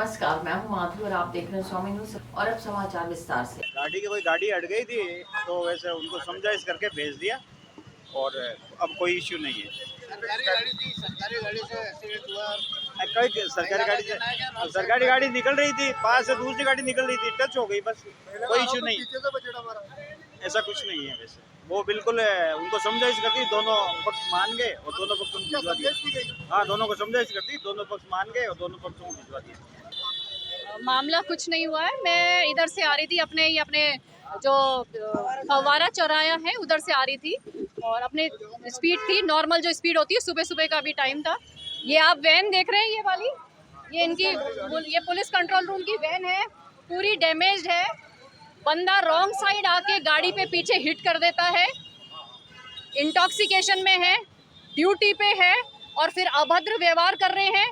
नमस्कार, मैं हूं माधुरी और आप देख रहे हैं स्वामी न्यूज। और अब समाचार विस्तार से। गाड़ी अट गई थी तो वैसे उनको समझाइश करके भेज दिया और अब कोई इश्यू नहीं है। सरकारी गाड़ी थी, सरकारी गाड़ी से एक्सीडेंट हुआ। कई सरकारी गाड़ी निकल रही थी, पास से दूसरी गाड़ी निकल रही थी, टच हो गई, बस कोई इश्यू नहीं। ऐसा कुछ नहीं है। वैसे वो बिल्कुल उनको समझाइश कर दी, दोनों पक्ष मान गए और दोनों पक्ष उनको भिजवा दिए। हाँ, दोनों को समझाइश कर दी, दोनों पक्ष मान गए और दोनों पक्षों को भिजवा दिया। मामला कुछ नहीं हुआ है। मैं इधर से आ रही थी, अपने जो फव्वारा चौराहा है उधर से आ रही थी और अपने स्पीड थी, नॉर्मल जो स्पीड होती है, सुबह सुबह का भी टाइम था। ये आप वैन देख रहे हैं, ये वाली, ये इनकी ये पुलिस कंट्रोल रूम की वैन है, पूरी डैमेज्ड है। बंदा रॉन्ग साइड आके गाड़ी पे पीछे हिट कर देता है, इंटॉक्सिकेशन में है, ड्यूटी पे है और फिर अभद्र व्यवहार कर रहे हैं,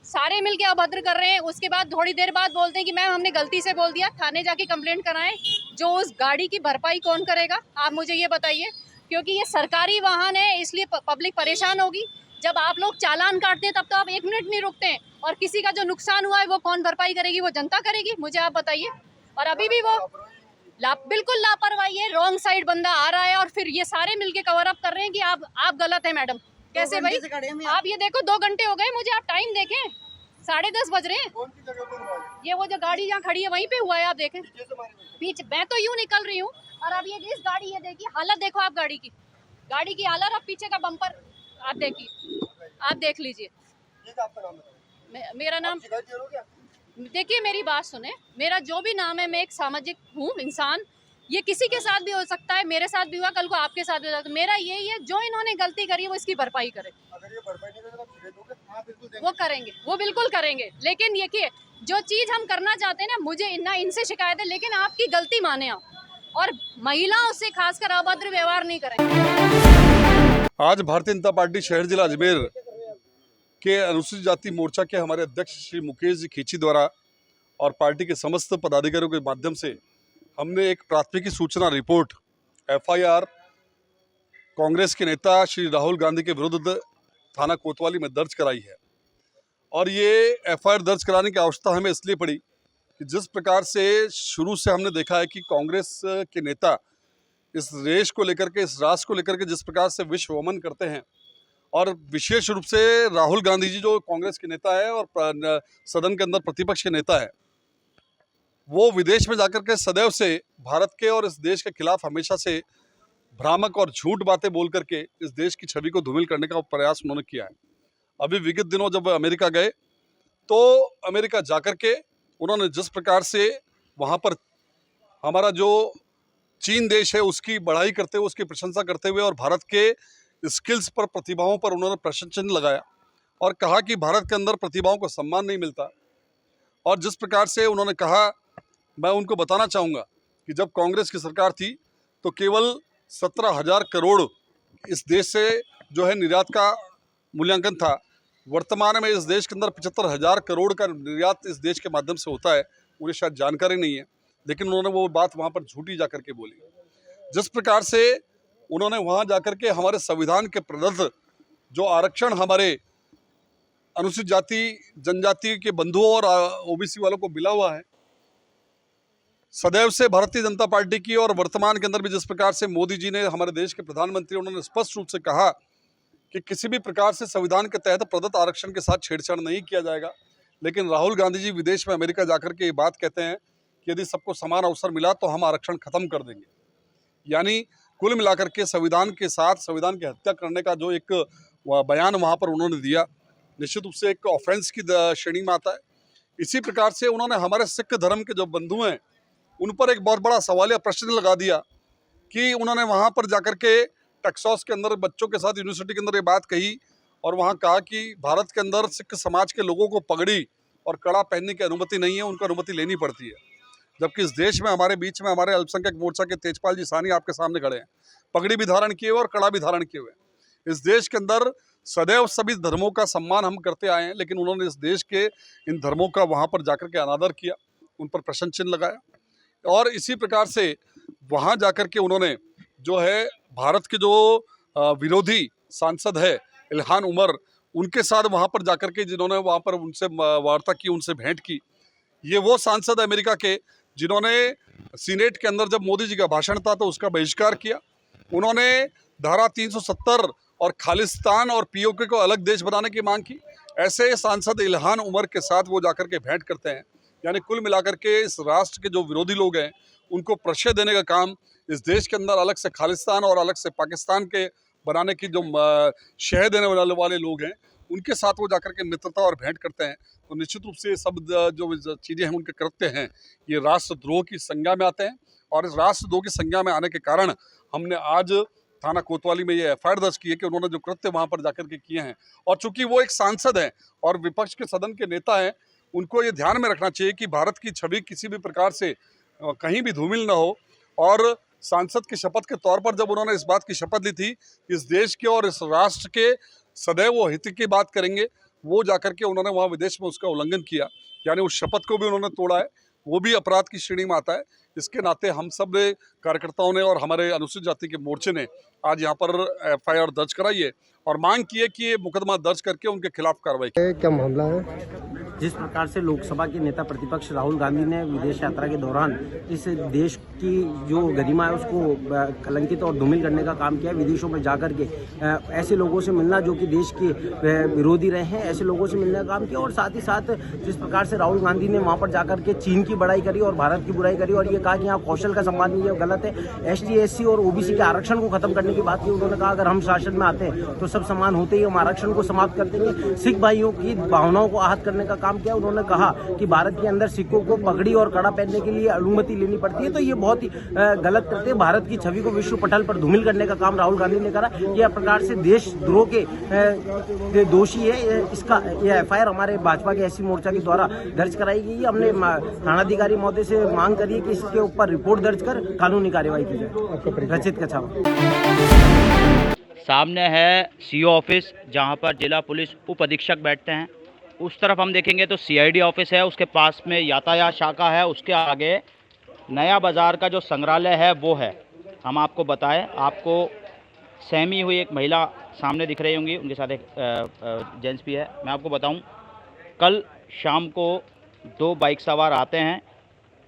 सारे मिलके अभद्र कर रहे हैं। उसके बाद थोड़ी देर बाद बोलते हैं कि मैम हमने गलती से बोल दिया, थाने जाके कंप्लेंट कराएं। जो उस गाड़ी की भरपाई कौन करेगा, आप मुझे ये बताइए, क्योंकि ये सरकारी वाहन है, इसलिए पब्लिक परेशान होगी। जब आप लोग चालान काटते हैं तब तो आप 1 मिनट नहीं रुकते हैं, और किसी का जो नुकसान हुआ है वो कौन भरपाई करेगी, वो जनता करेगी, मुझे आप बताइए। और अभी भी वो बिल्कुल लापरवाही है, रॉन्ग साइड बंदा आ रहा है और फिर ये सारे मिलके कवर अप कर रहे हैं कि आप गलत है मैडम। कैसे भाई, आप ये देखो 2 घंटे हो गए मुझे, आप टाइम देखें, 10:30 बज रहे हैं। कौन सी जगह पर हुआ है? ये वो जो गाड़ी जहाँ खड़ी है वहीं पे हुआ है, आप देखें पीछे। मैं तो यूँ निकल रही हूँ और अब ये इस गाड़ी, ये देखिए हालत देखो आप, गाड़ी की हालत। अब पीछे का बम्पर आप देखिए, आप देख लीजिए। आपका नाम बताइए। मेरा नाम, देखिए मेरी बात सुने, मेरा जो भी नाम है, मैं एक सामाजिक हूँ इंसान। ये किसी के साथ भी हो सकता है, मेरे साथ भी हुआ, कल को आपके साथ भी हो सकता है। मेरा यही है, जो इन्होंने गलती करी है वो इसकी भरपाई करे। अगर ये भरपाई नहीं करेगा तो फिर दोगे? हाँ, बिल्कुल देंगे। वो करेंगे, वो बिल्कुल करेंगे। लेकिन ये कि जो चीज़ हम करना चाहते हैं ना, मुझे ना इनसे शिकायत है, लेकिन आपकी गलती माने आप, और महिलाओं से खासकर अभद्र व्यवहार नहीं करेंगे। आज भारतीय जनता पार्टी शहर जिला अजमेर के अनुसूचित जाति मोर्चा के हमारे अध्यक्ष श्री मुकेश जी खींची द्वारा और पार्टी के समस्त पदाधिकारियों के माध्यम से हमने एक प्राथमिकी सूचना रिपोर्ट FIR कांग्रेस के नेता श्री राहुल गांधी के विरुद्ध थाना कोतवाली में दर्ज कराई है। और ये FIR दर्ज कराने की आवश्यकता हमें इसलिए पड़ी कि जिस प्रकार से शुरू से हमने देखा है कि कांग्रेस के नेता इस देश को लेकर के, इस राष्ट्र को लेकर के जिस प्रकार से विश्व वमन करते हैं, और विशेष रूप से राहुल गांधी जी जो कांग्रेस के नेता है और सदन के अंदर प्रतिपक्ष के नेता है, वो विदेश में जाकर के सदैव से भारत के और इस देश के खिलाफ हमेशा से भ्रामक और झूठ बातें बोल करके इस देश की छवि को धूमिल करने का प्रयास उन्होंने किया है। अभी विगत दिनों जब अमेरिका गए तो अमेरिका जाकर के उन्होंने जिस प्रकार से वहाँ पर हमारा जो चीन देश है उसकी बढ़ाई करते हुए, उसकी प्रशंसा करते हुए और भारत के स्किल्स पर, प्रतिभाओं पर उन्होंने प्रश्न चिन्ह लगाया और कहा कि भारत के अंदर प्रतिभाओं को सम्मान नहीं मिलता। और जिस प्रकार से उन्होंने कहा, मैं उनको बताना चाहूँगा कि जब कांग्रेस की सरकार थी तो केवल 17,000 करोड़ इस देश से जो है निर्यात का मूल्यांकन था। वर्तमान में इस देश के अंदर 75,000 करोड़ का निर्यात इस देश के माध्यम से होता है। मुझे शायद जानकारी नहीं है, लेकिन उन्होंने वो बात वहाँ पर झूठी जाकर के बोली। जिस प्रकार से उन्होंने वहाँ जाकर के हमारे संविधान के प्रदत्त जो आरक्षण हमारे अनुसूचित जाति जनजाति के बंधुओं और OBC वालों को मिला हुआ है, सदैव से भारतीय जनता पार्टी की और वर्तमान के अंदर भी जिस प्रकार से मोदी जी ने, हमारे देश के प्रधानमंत्री, उन्होंने स्पष्ट रूप से कहा कि किसी भी प्रकार से संविधान के तहत प्रदत्त आरक्षण के साथ छेड़छाड़ नहीं किया जाएगा। लेकिन राहुल गांधी जी विदेश में, अमेरिका जाकर के ये बात कहते हैं कि यदि सबको समान अवसर मिला तो हम आरक्षण खत्म कर देंगे। यानी कुल मिलाकर के संविधान के साथ संविधान की हत्या करने का जो एक बयान वहाँ पर उन्होंने दिया, निश्चित रूप से एक ऑफेंस की श्रेणी में आता है। इसी प्रकार से उन्होंने हमारे सिख धर्म के जो बंधु हैं उन पर एक बहुत बड़ा सवालिया प्रश्न लगा दिया कि उन्होंने वहाँ पर जाकर के टेक्सास के अंदर बच्चों के साथ यूनिवर्सिटी के अंदर ये बात कही और वहाँ कहा कि भारत के अंदर सिख समाज के लोगों को पगड़ी और कड़ा पहनने की अनुमति नहीं है, उनको अनुमति लेनी पड़ती है। जबकि इस देश में हमारे बीच में हमारे अल्पसंख्यक मोर्चा के तेजपाल जी सानी आपके सामने खड़े हैं, पगड़ी भी धारण किए हुए और कड़ा भी धारण किए हुए। इस देश के अंदर सदैव सभी धर्मों का सम्मान हम करते आए हैं, लेकिन उन्होंने इस देश के इन धर्मों का वहाँ पर जाकर के अनादर किया, उन पर प्रश्न चिन्ह लगाया। और इसी प्रकार से वहाँ जाकर के उन्होंने जो है भारत के जो विरोधी सांसद है इल्हान उमर, उनके साथ वहाँ पर जाकर के जिन्होंने वहाँ पर उनसे वार्ता की, उनसे भेंट की, ये वो सांसद अमेरिका के जिन्होंने सीनेट के अंदर जब मोदी जी का भाषण था तो उसका बहिष्कार किया। उन्होंने धारा 370 और खालिस्तान और पीओके को अलग देश बनाने की मांग की। ऐसे सांसद इल्हान उमर के साथ वो जाकर के भेंट करते हैं। यानी कुल मिलाकर के इस राष्ट्र के जो विरोधी लोग हैं उनको प्रश्रय देने का काम, इस देश के अंदर अलग से खालिस्तान और अलग से पाकिस्तान के बनाने की जो शह देने वाले लोग हैं उनके साथ वो जाकर के मित्रता और भेंट करते हैं। तो निश्चित रूप से सब जो चीज़ें हैं उनके कृत्य हैं ये राष्ट्रद्रोह की संज्ञा में आते हैं। और इस राष्ट्रद्रोह की संज्ञा में आने के कारण हमने आज थाना कोतवाली में ये एफआईआर दर्ज की है कि उन्होंने जो कृत्य वहाँ पर जाकर के किए हैं, और चूंकि वो एक सांसद हैं और विपक्ष के सदन के नेता हैं, उनको ये ध्यान में रखना चाहिए कि भारत की छवि किसी भी प्रकार से कहीं भी धूमिल न हो। और सांसद की शपथ के तौर पर जब उन्होंने इस बात की शपथ ली थी इस देश के और इस राष्ट्र के सदैव वो हित की बात करेंगे, वो जाकर के उन्होंने वहाँ विदेश में उसका उल्लंघन किया, यानी उस शपथ को भी उन्होंने तोड़ा है, वो भी अपराध की श्रेणी में आता है। इसके नाते हम सब कार्यकर्ताओं ने और हमारे अनुसूचित जाति के मोर्चे ने आज यहाँ पर एफआईआर दर्ज कराई है और मांग की है कि ये मुकदमा दर्ज करके उनके खिलाफ कार्रवाई की। क्या मामला है? जिस प्रकार से लोकसभा के नेता प्रतिपक्ष राहुल गांधी ने विदेश यात्रा के दौरान इस देश की जो गरिमा है उसको कलंकित और धूमिल करने का काम किया, विदेशों में जाकर के ऐसे लोगों से मिलना जो कि देश के विरोधी रहे हैं, ऐसे लोगों से मिलने का काम किया। और साथ ही साथ जिस प्रकार से राहुल गांधी ने वहां पर जाकर के चीन की बड़ाई करी और भारत की बुराई करी और ये कहा कि यहाँ कौशल का सम्मान नहीं है, गलत है। ST SC और OBC के आरक्षण को खत्म करने की बात की। उन्होंने कहा अगर हम शासन में आते हैं तो सब समान होते ही हम आरक्षण को समाप्त कर देंगे। सिख भाइयों की भावनाओं को आहत करने का काम किया। उन्होंने कहा कि भारत के अंदर सिखों को पगड़ी और कड़ा पहनने के लिए अनुमति लेनी पड़ती है, तो ये बहुत ही गलत करते हैं। भारत की छवि को विश्व पटल पर धूमिल करने का काम राहुल गांधी ने करा। यह प्रकार से देशद्रोह के दोषी है। इसका यह एफआईआर हमारे भाजपा के SC मोर्चा के द्वारा दर्ज कराई गई है। हमने थानाधिकारी महोदय से मांग करी है कि इसके ऊपर रिपोर्ट दर्ज कर कानूनी कार्रवाई की जाए। रचित कछावा सामने है CO ऑफिस जहां पर जिला पुलिस उप अधीक्षक बैठते हैं। उस तरफ हम देखेंगे तो CID ऑफिस है, उसके पास में यातायात शाखा है, उसके आगे नया बाज़ार का जो संग्रहालय है वो है। हम आपको बताएं, आपको सहमी हुई एक महिला सामने दिख रही होंगी, उनके साथ एक जेंट्स भी है। मैं आपको बताऊं, कल शाम को 2 बाइक सवार आते हैं,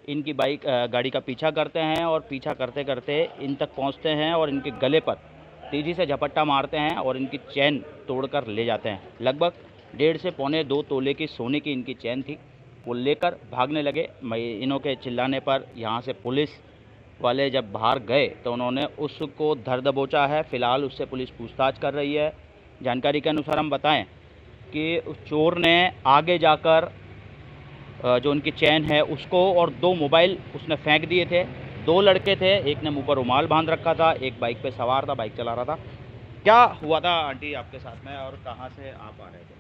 इनकी गाड़ी का पीछा करते हैं और पीछा करते करते इन तक पहुंचते हैं और इनके गले पर तेज़ी से झपट्टा मारते हैं और इनकी चैन तोड़कर ले जाते हैं। लगभग 1.5 से पौने 2 तोले की सोने की इनकी चैन थी, वो लेकर भागने लगे। इन्हों के चिल्लाने पर यहाँ से पुलिस वाले जब बाहर गए तो उन्होंने उसको धर दबोचा है। फ़िलहाल उससे पुलिस पूछताछ कर रही है। जानकारी के अनुसार हम बताएं कि उस चोर ने आगे जाकर जो उनकी चैन है उसको और 2 मोबाइल उसने फेंक दिए थे। 2 लड़के थे, एक ने मुंह पर रुमाल बांध रखा था, एक बाइक पे सवार था, बाइक चला रहा था। क्या हुआ था आंटी आपके साथ में और कहाँ से आप आ रहे थे?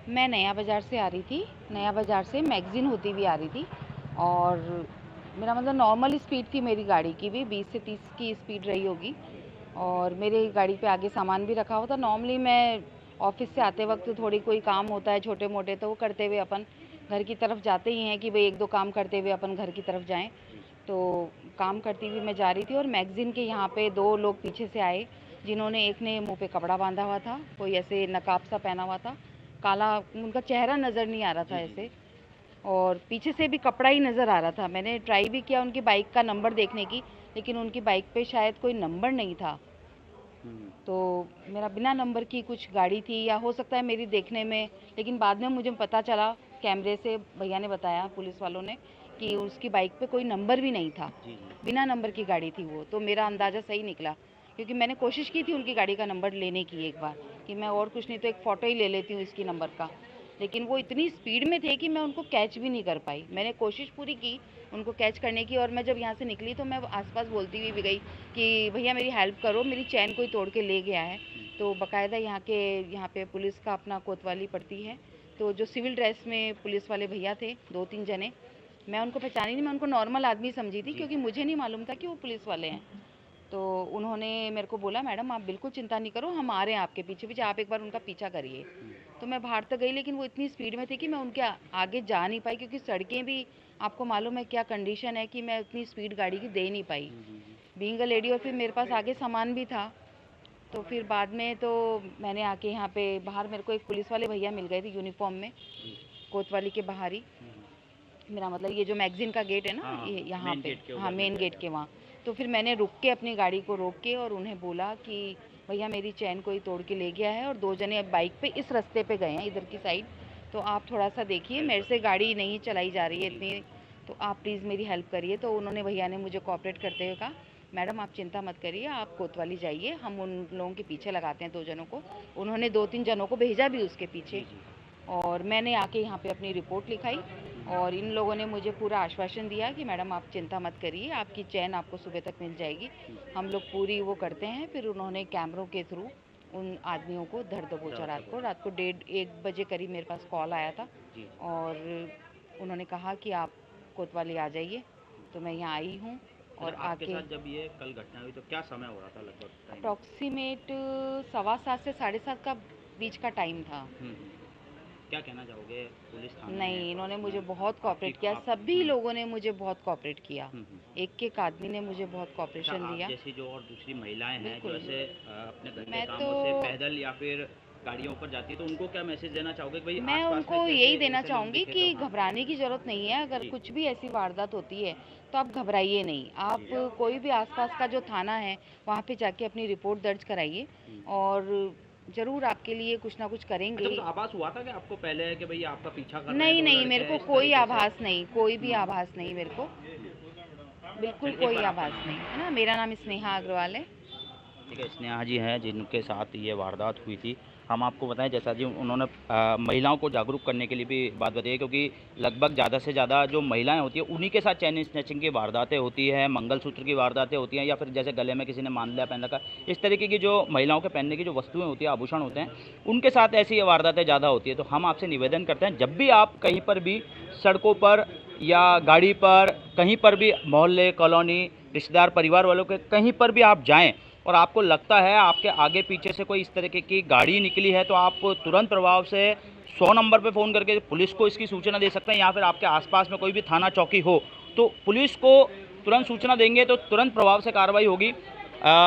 मैं नया बाज़ार से आ रही थी। नया बाज़ार से मैगज़ीन होती हुई आ रही थी और मेरा मतलब नॉर्मल स्पीड थी मेरी गाड़ी की भी, 20 से 30 की स्पीड रही होगी। और मेरी गाड़ी पे आगे सामान भी रखा हुआ था। नॉर्मली मैं ऑफिस से आते वक्त थोड़ी कोई काम होता है छोटे मोटे, तो वो करते हुए अपन घर की तरफ जाते ही हैं कि भाई 1-2 काम करते हुए अपन घर की तरफ जाएं। तो काम करती हुई मैं जा रही थी और मैगज़ीन के यहाँ पे 2 लोग पीछे से आए, जिन्होंने एक ने मुंह पे कपड़ा बांधा हुआ था, कोई ऐसे नकाब सा पहना हुआ था, काला, उनका चेहरा नज़र नहीं आ रहा था ऐसे, और पीछे से भी कपड़ा ही नज़र आ रहा था। मैंने ट्राई भी किया उनकी बाइक का नंबर देखने की, लेकिन उनकी बाइक पे शायद कोई नंबर नहीं था। तो मेरा बिना नंबर की कुछ गाड़ी थी, या हो सकता है मेरी देखने में, लेकिन बाद में मुझे पता चला, कैमरे से भैया ने बताया, पुलिस वालों ने, कि उसकी बाइक पे कोई नंबर भी नहीं था, बिना नंबर की गाड़ी थी वो। तो मेरा अंदाज़ा सही निकला, क्योंकि मैंने कोशिश की थी उनकी गाड़ी का नंबर लेने की एक बार, कि मैं और कुछ नहीं तो एक फ़ोटो ही ले लेती हूँ इसकी नंबर का, लेकिन वो इतनी स्पीड में थे कि मैं उनको कैच भी नहीं कर पाई। मैंने कोशिश पूरी की उनको कैच करने की, और मैं जब यहाँ से निकली तो मैं आसपास बोलती हुई भी गई कि भैया मेरी हेल्प करो, मेरी चैन कोई तोड़ के ले गया है। तो बाकायदा यहाँ पे पुलिस का अपना कोतवाली पड़ती है, तो जो सिविल ड्रेस में पुलिस वाले भैया थे 2-3 जने, मैं उनको पहचानी नहीं, मैं उनको नॉर्मल आदमी समझी थी, क्योंकि मुझे नहीं मालूम था कि वो पुलिस वाले हैं। तो उन्होंने मेरे को बोला, मैडम आप बिल्कुल चिंता नहीं करो, हम आ रहे हैं आपके पीछे पीछे, आप एक बार उनका पीछा करिए। तो मैं बाहर तक गई, लेकिन वो इतनी स्पीड में थी कि मैं उनके आगे जा नहीं पाई, क्योंकि सड़कें भी आपको मालूम है क्या कंडीशन है, कि मैं उतनी स्पीड गाड़ी की दे नहीं पाई, बीइंग अ लेडी, और फिर मेरे पास आगे सामान भी था। तो फिर बाद में तो मैंने आके यहाँ पे बाहर मेरे को एक पुलिस वाले भैया मिल गए थे यूनिफॉर्म में, कोतवाली के बाहर ही, मेरा मतलब ये जो मैगजीन का गेट है ना, ये यहाँ पे, हाँ मेन गेट के वहाँ। तो फिर मैंने रुक के अपनी गाड़ी को रोक के और उन्हें बोला कि भैया मेरी चैन कोई तोड़ के ले गया है और 2 जने बाइक पे इस रास्ते पे गए हैं इधर की साइड, तो आप थोड़ा सा देखिए, मेरे से गाड़ी नहीं चलाई जा रही है इतनी, तो आप प्लीज़ मेरी हेल्प करिए। तो उन्होंने भैया ने मुझे कोऑपरेट करते हुए कहा मैडम आप चिंता मत करिए, आप कोतवाली जाइए, हम उन लोगों के पीछे लगाते हैं 2 जनों को। उन्होंने 2-3 जनों को भेजा भी उसके पीछे, और मैंने आके यहाँ पे अपनी रिपोर्ट लिखाई और इन लोगों ने मुझे पूरा आश्वासन दिया कि मैडम आप चिंता मत करिए, आपकी चैन आपको सुबह तक मिल जाएगी, हम लोग पूरी वो करते हैं। फिर उन्होंने कैमरों के थ्रू उन आदमियों को धर दबोचा। रात को 1:30 बजे करीब मेरे पास कॉल आया था और उन्होंने कहा कि आप कोतवाली आ जाइए, तो मैं यहाँ आई हूँ। और आपके आके साथ जब ये कल घटना हुई तो क्या समय हो रहा था लगभग? अप्रॉक्सीमेट 7:15 से 7:30 का बीच का टाइम था। क्या कहना चाहोगे पुलिस थाने? नहीं, इन्होंने मुझे बहुत कोऑपरेट किया, सभी लोगों ने मुझे बहुत कोऑपरेट किया, एक आदमी ने मुझे बहुत कोऑपरेशन दिया। जैसी जो और दूसरी महिलाएं हैं जो ऐसे अपने घर के मैं कामों से पैदल या फिर गाड़ियों पर जाती है, तो उनको क्या मैसेज देना चाहोगे? भाई मैं उनको यही देना चाहूँगी कि घबराने की ज़रूरत नहीं है। अगर कुछ भी ऐसी वारदात होती है तो आप घबराइए नहीं, आप कोई भी आसपास का जो थाना है वहाँ पे जाके अपनी रिपोर्ट दर्ज कराइए और ज़रूर आपके लिए कुछ ना कुछ करेंगे। तो आभास हुआ था कि आपको पहले कि भाई आपका पीछा कर नहीं नहीं, मेरे को कोई आभास नहीं, कोई भी आभास नहीं, मेरे को बिल्कुल कोई आभास नहीं है ना। मेरा नाम स्नेहा अग्रवाल है। ठीक है, स्नेहा जी हैं जिनके साथ ये वारदात हुई थी। हम आपको बताएं जैसा जी उन्होंने महिलाओं को जागरूक करने के लिए भी बात बताई, क्योंकि लगभग ज़्यादा से ज़्यादा जो महिलाएं होती हैं उन्हीं के साथ चैन स्नैचिंग की वारदातें होती है, मंगलसूत्र की वारदातें होती हैं, या फिर जैसे गले में किसी ने मांगलिया पहन रखा, इस तरीके की जो महिलाओं के पहनने की जो वस्तुएं होती हैं, आभूषण होते हैं, उनके साथ ऐसी वारदातें ज़्यादा होती है। तो हम आपसे निवेदन करते हैं जब भी आप कहीं पर भी सड़कों पर या गाड़ी पर कहीं पर भी मोहल्ले, कॉलोनी, रिश्तेदार, परिवार वालों के कहीं पर भी आप जाएँ और आपको लगता है आपके आगे पीछे से कोई इस तरीके की गाड़ी निकली है, तो आप तुरंत प्रभाव से 100 नंबर पे फ़ोन करके पुलिस को इसकी सूचना दे सकते हैं, या फिर आपके आसपास में कोई भी थाना चौकी हो तो पुलिस को तुरंत सूचना देंगे तो तुरंत प्रभाव से कार्रवाई होगी।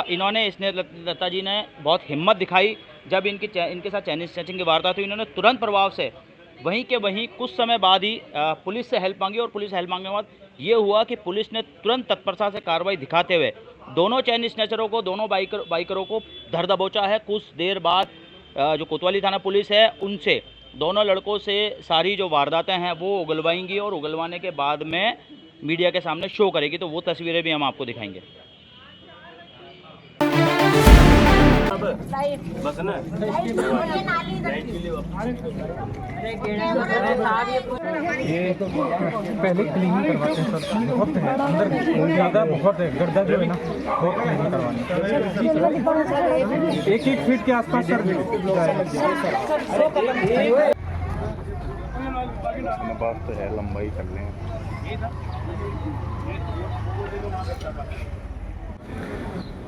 इन्होंने स्नेहलता जी ने बहुत हिम्मत दिखाई, जब इनके साथ चैन स्नैचिंग की वारदात हुई, इन्होंने तुरंत प्रभाव से वहीं के वहीं कुछ समय बाद ही पुलिस से हेल्प मांगी, और पुलिस हेल्प मांगने के बाद ये हुआ कि पुलिस ने तुरंत तत्परता से कार्रवाई दिखाते हुए दोनों चैन स्नैचरों को, दोनों बाइकरों को धर दबोचा है। कुछ देर बाद जो कोतवाली थाना पुलिस है उनसे दोनों लड़कों से सारी जो वारदातें हैं वो उगलवाएंगी, और उगलवाने के बाद में मीडिया के सामने शो करेगी, तो वो तस्वीरें भी हम आपको दिखाएंगे। ये पहले क्लीनिंग करवाते हैं सर, बहुत है अंदर ज़्यादा, बहुत है गड्ढा जो है ना, बहुत क्लीनिंग करवाते 1-1 फीट के आसपास सर बात तो है, लंबाई कर लें।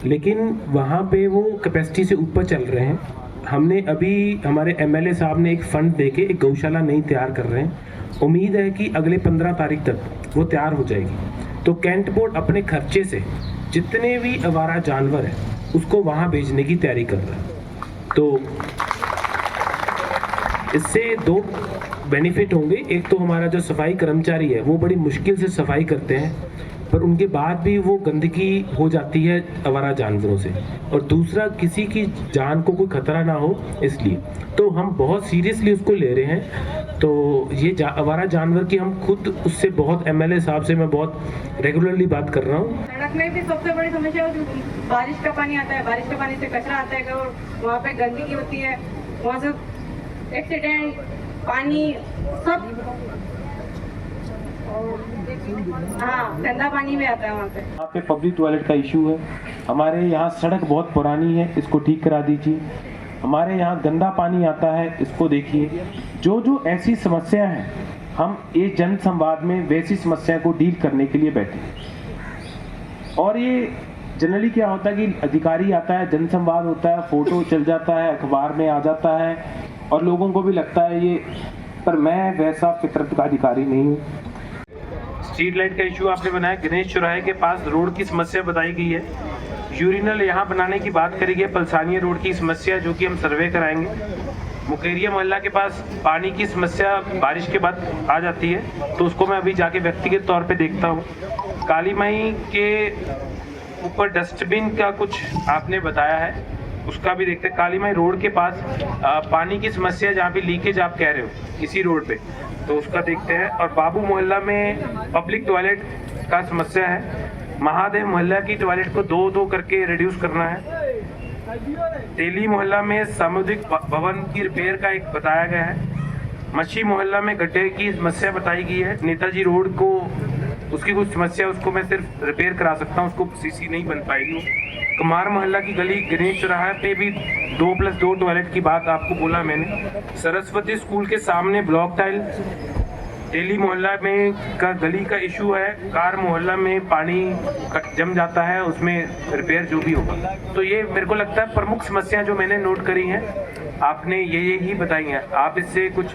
लेकिन वहाँ पे वो कैपेसिटी से ऊपर चल रहे हैं। हमने अभी हमारे एमएलए साहब ने एक फंड देके एक गौशाला नई तैयार कर रहे हैं, उम्मीद है कि अगले 15 तारीख तक वो तैयार हो जाएगी। तो कैंट बोर्ड अपने खर्चे से जितने भी आवारा जानवर हैं उसको वहाँ भेजने की तैयारी कर रहा है। तो इससे 2 बेनिफिट होंगे। एक तो हमारा जो सफाई कर्मचारी है वो बड़ी मुश्किल से सफाई करते हैं, पर उनके बाद भी वो गंदगी हो जाती है आवारा जानवरों से, और दूसरा किसी की जान को कोई खतरा ना हो, इसलिए तो हम बहुत सीरियसली उसको ले रहे हैं। तो ये आवारा जानवर की हम खुद उससे बहुत एमएलए साहब से मैं बहुत रेगुलरली बात कर रहा हूँ। सड़क में भी सबसे बड़ी समस्या बारिश का पानी आता है, बारिश के पानी से कचरा आता है और वहाँ पे गंदगी होती है, वहाँ से एक्सीडेंट, पानी सब गंदा पानी में आता है। वहाँ पे पब्लिक टॉयलेट का इशू है। हमारे यहाँ सड़क बहुत पुरानी है, इसको ठीक करा दीजिए। हमारे यहाँ गंदा पानी आता है, इसको देखिए। जो जो ऐसी समस्या है, हम ये जन संवाद में वैसी समस्या को डील करने के लिए बैठे। और ये जनरली क्या होता है कि अधिकारी आता है, जन संवाद होता है, फोटो चल जाता है, अखबार में आ जाता है और लोगों को भी लगता है ये, पर मैं वैसा फितरत का अधिकारी नहीं हूँ। स्ट्रीट लाइट का इशू आपने बनाया, गणेश चौराहे के पास रोड की समस्या बताई गई है। यूरिनल यहाँ बनाने की बात करी गई, पलसानिया रोड की समस्या जो कि हम सर्वे कराएंगे। मुकेरिया मोहल्ला के पास पानी की समस्या बारिश के बाद आ जाती है, तो उसको मैं अभी जाके व्यक्तिगत तौर पे देखता हूँ। काली माई के ऊपर डस्टबिन का कुछ आपने बताया है, उसका भी देखते हैं। काली माई रोड के पास पानी की समस्या जहाँ पे लीकेज आप कह रहे हो इसी रोड पे, तो उसका देखते हैं। और बाबू मोहल्ला में पब्लिक टॉयलेट का समस्या है। महादेव मोहल्ला की टॉयलेट को 2-2 करके रिड्यूस करना है। तेली मोहल्ला में सामुदायिक भवन की रिपेयर का एक बताया गया है। मच्छी मोहल्ला में गड्ढे की समस्या बताई गई है। नेताजी रोड को उसकी कुछ समस्या, उसको मैं सिर्फ रिपेयर करा सकता हूँ, उसको सीसी नहीं बन पाएगी। कुमार मोहल्ला की गली गणेश चौराहा पे भी 2+2 टॉयलेट की बात आपको बोला मैंने। सरस्वती स्कूल के सामने ब्लॉक टाइल। तेली मोहल्ला में का गली का इशू है। कार मोहल्ला में पानी जम जाता है, उसमें रिपेयर जो भी होगा। तो ये मेरे को लगता है प्रमुख समस्या जो मैंने नोट करी हैं, आपने ये ही बताई हैं। आप इससे कुछ,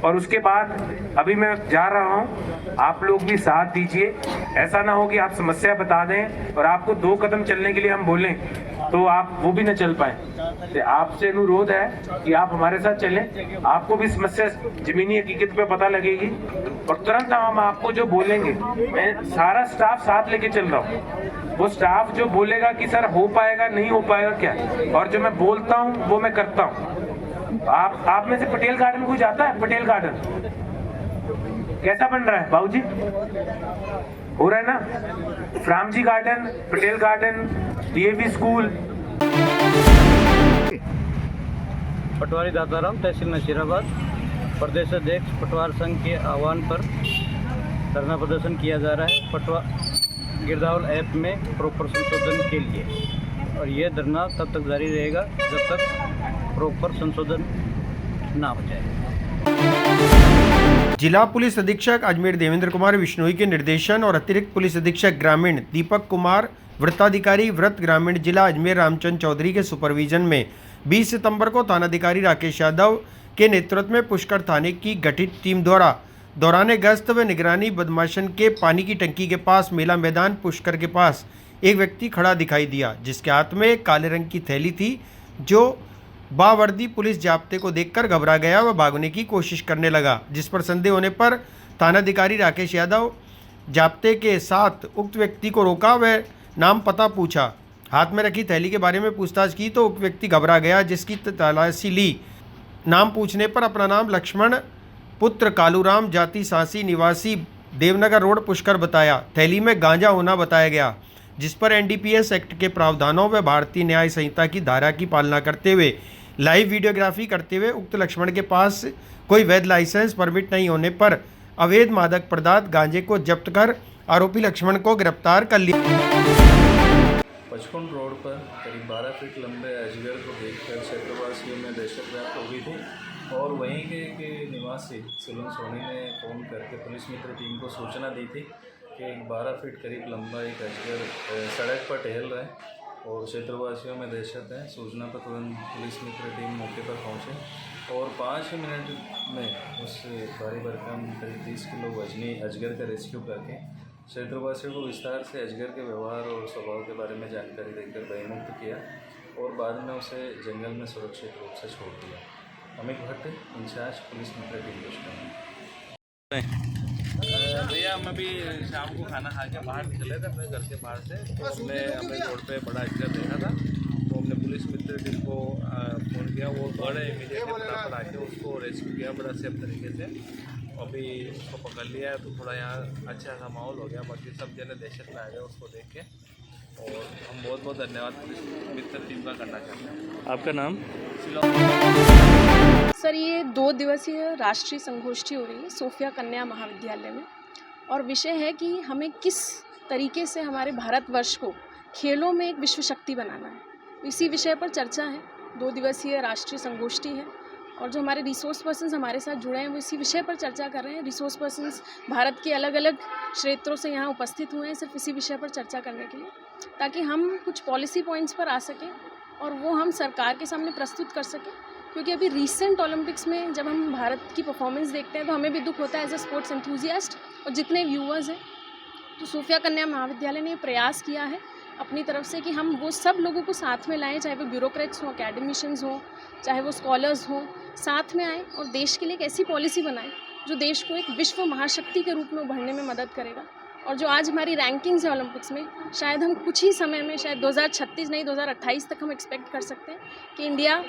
और उसके बाद अभी मैं जा रहा हूँ, आप लोग भी साथ दीजिए। ऐसा ना हो कि आप समस्या बता दें और आपको 2 कदम चलने के लिए हम बोलें तो आप वो भी न चल पाए। तो आपसे अनुरोध है कि आप हमारे साथ चलें, आपको भी समस्या जमीनी हकीकत पे पता लगेगी और तुरंत हम आपको जो बोलेंगे, मैं सारा स्टाफ साथ लेके चल रहा हूँ। वो स्टाफ जो बोलेगा कि सर हो पाएगा नहीं हो पाएगा क्या, और जो मैं बोलता हूँ वो मैं करता हूँ। आप में से पटेल गार्डन कोई जाता है? पटेल गार्डन कैसा बन रहा है बाबूजी? हो रहा है ना? Framji garden, Patel garden, DAV school. पटवारी दाताराम, तहसील नशीराबाद। प्रदेश अध्यक्ष पटवार संघ के आह्वान पर धरना प्रदर्शन किया जा रहा है पटवा गिरदावल ऐप में प्रॉपर संशोधन के लिए, और ये धरना तब तक जारी रहेगा जब तक प्रॉपर संशोधन ना हो जाए। जिला पुलिस अधीक्षक अजमेर देवेंद्र कुमार बिश्नोई के निर्देशन और अतिरिक्त पुलिस अधीक्षक ग्रामीण दीपक कुमार, वृत्ताधिकारी व्रत ग्रामीण जिला अजमेर रामचंद्र चौधरी के सुपरविजन में 20 सितंबर को थानाधिकारी राकेश यादव के नेतृत्व में पुष्कर थाने की गठित टीम द्वारा दौरान गश्त व निगरानी बदमाशन के पानी की टंकी के पास मेला मैदान पुष्कर के पास एक व्यक्ति खड़ा दिखाई दिया, जिसके हाथ में एक काले रंग की थैली थी, जो बावर्दी पुलिस जाब्ते को देखकर घबरा गया व भागने की कोशिश करने लगा। जिस पर संदेह होने पर थानाधिकारी राकेश यादव जाब्ते के साथ उक्त व्यक्ति को रोका व नाम पता पूछा। हाथ में रखी थैली के बारे में पूछताछ की तो उक्त व्यक्ति घबरा गया, जिसकी तलाशी ली। नाम पूछने पर अपना नाम लक्ष्मण पुत्र कालूराम, जाति सांसी, निवासी देवनगर रोड पुष्कर बताया। थैली में गांजा होना बताया गया, जिस पर एनडीपीएस एक्ट के प्रावधानों व भारतीय न्याय संहिता की धारा की पालना करते हुए लाइव वीडियोग्राफी करते हुए उक्त लक्ष्मण के पास कोई वैध लाइसेंस परमिट नहीं होने पर अवैध मादक पदार्थ गांजे को जब्त कर आरोपी लक्ष्मण को गिरफ्तार कर लिया। 55 रोड पर करीब 12 फीट लंबे अजगर को देखकर क्षेत्रवासियों में दहशत व्याप्त हो गई थी और वहीं के निवासी सिलोन सोनी ने फ़ोन करके पुलिस मित्र टीम को सूचना दी थी कि 12 फीट करीब लंबा एक अजगर सड़क पर टहल रहा है और क्षेत्रवासियों में दहशत है। सूचना पर तुरंत पुलिस मित्र टीम मौके पर पहुंचे और 5 मिनट में उस भारी भरकम करीब 30 किलो वजनी अजगर का रेस्क्यू करके क्षेत्रवासियों को विस्तार से अजगर के व्यवहार और स्वभाव के बारे में जानकारी देकर भयमुक्त किया और बाद में उसे जंगल में सुरक्षित रूप से छोड़ दिया। अमित भट्ट, इंचार्ज पुलिस मित्र टीम दुष्कर्म। भैया हम अभी शाम को खाना खा के बाहर निकले थे अपने घर के बाहर से, तो हमने हमें रोड पे बड़ा अजगर देखा था, तो हमने पुलिस मित्र टीम को फ़ोन किया। वो बड़े इमीडिएटली फटाफट आके उसको रेस्क्यू किया बड़ा सेफ तरीके से। अभी उसको पकड़ लिया है तो थोड़ा यहाँ अच्छा सा माहौल हो गया, बाकी सब जने दहशत में आ गए उसको देख के। और हम बहुत बहुत धन्यवाद पुलिस मित्र टीम का करना चाहते हैं। आपका नाम? सर, ये 2 दिवसीय राष्ट्रीय संगोष्ठी हो रही है सोफिया कन्या महाविद्यालय में, और विषय है कि हमें किस तरीके से हमारे भारतवर्ष को खेलों में एक विश्व शक्ति बनाना है। इसी विषय पर चर्चा है। 2 दिवसीय राष्ट्रीय संगोष्ठी है और जो हमारे रिसोर्स पर्सन्स हमारे साथ जुड़े हैं वो इसी विषय पर चर्चा कर रहे हैं। रिसोर्स पर्सन्स भारत के अलग अलग क्षेत्रों से यहाँ उपस्थित हुए हैं सिर्फ इसी विषय पर चर्चा करने के लिए, ताकि हम कुछ पॉलिसी पॉइंट्स पर आ सकें और वो हम सरकार के सामने प्रस्तुत कर सकें। क्योंकि अभी रिसेंट ओलंपिक्स में जब हम भारत की परफॉर्मेंस देखते हैं तो हमें भी दुख होता है एज अ स्पोर्ट्स एंथुजियास्ट और जितने व्यूअर्स हैं। तो सोफिया कन्या महाविद्यालय ने प्रयास किया है अपनी तरफ से कि हम वो सब लोगों को साथ में लाएं, चाहे वो ब्यूरोक्रेट्स हों, एकेडमिशियंस हों, चाहे वो स्कॉलर्स हों, साथ में आएँ और देश के लिए एक ऐसी पॉलिसी बनाएं जो देश को एक विश्व महाशक्ति के रूप में उभरने में मदद करेगा। और जो आज हमारी रैंकिंग्स है ओलंपिक्स में, शायद हम कुछ ही समय में, शायद 2036 नहीं 2028 तक हम एक्सपेक्ट कर सकते हैं कि इंडिया